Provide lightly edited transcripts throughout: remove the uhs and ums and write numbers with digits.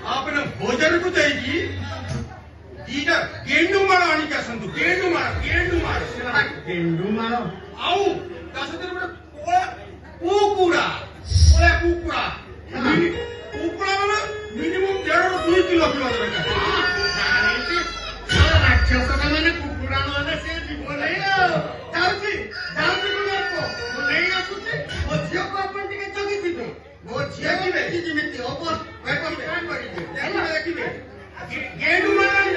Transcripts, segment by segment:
आपने भोजन को देगी दीटा गेंडू मारो आणि क्या संतु गेंडू मारो आऊ तसं तर बरं कुकुडा मला मिनिमम 1.5-2 किलो दरकार राक्षस मैंने कुकुड़ा से जीवन नहीं जाऊँगी को नहीं आसुची वो झील को अपन टिके जगी थी वो झील की बेटी जिमिति ओपर वे को प्लान करी दे देखिबे गेंडू मारो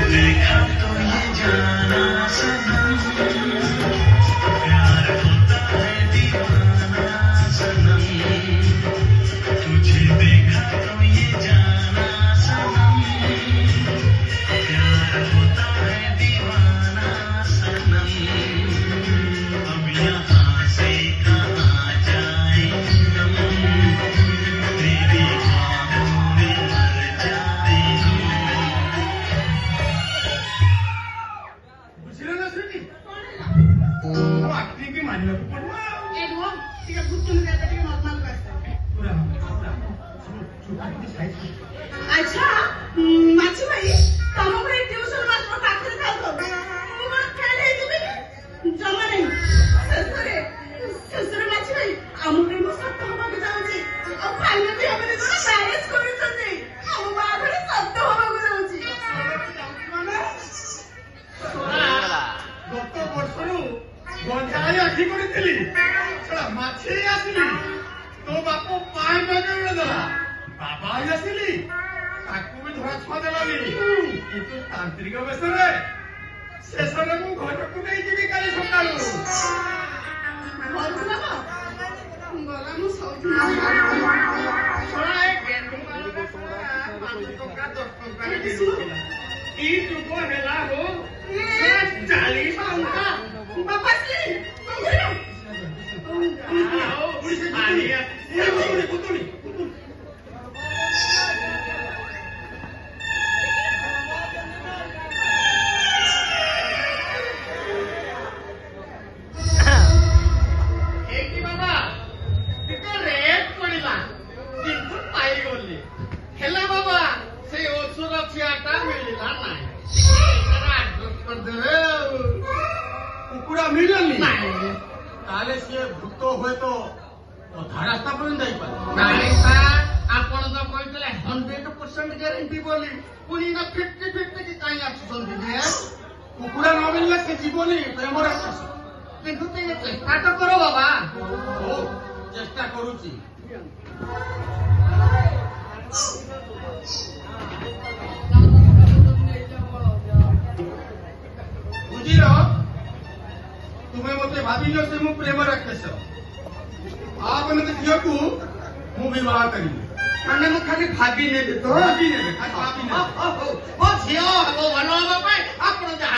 देखा तो ये जाना सनम प्यार होता है दीवाना सनम तुझे देखा तो ये जाना सनम प्यार होता है दीवाना सनम अब यहाँ से कहाँ जाए हम तेरी ख्वाबों में मर जाए बुझिला ना सुनी वाटली की मानलं पण अच्छा माझी बाई तमाकडे ट्युशन मास्टर पाखरे चालतो तुम्हाला काय नाही तुम्ही जमा नाही ससरे माझी बाई आमुकडे मग सत्ता हवा जाऊची फायनली आम्ही तुला मॅरेज करून जाते आम्ही बाकडे सत्ता हवा जाऊची गत वर्षरू गंजाई आखी करी माछी आसली तो बाप पाए बगेड़ देला बाबा आसली ताकू भी धरा छुआ देलानी किंतु तांत्रिक बेसरे शेषरे मु घर को नहीं जीवी काली सकाळू घरକୁ ନବ ଗଲା ମୁଁ ସૌଠି छोड़ा एक गेंडू मारो का 5 टका 10 टका रे दिला ई जुगो हेला हो 40 टका बापाची कुकुड़ा मिलनी ताले से भूत हुए तो अधा रास्ता पर्यंत जाई पारे नहीं सा आपण तो कहले 100% गारंटी बोली पुनी ना 50-50 की काई आछन दिए कुकुड़ा न मिलले से जीवनी प्रेम राक्षस किंतु ते चेष्टा तो करो बाबा ओ चेष्टा करूची बुझिरो तुमे मते भाबिलो से मु प्रेम राक्षस आपने तो झियो को मु विवाह करिबे मैंने मु खाली भाभी ने तो भाभी ने खाली भाभी ने ओ झियो वो बनवा पे आपण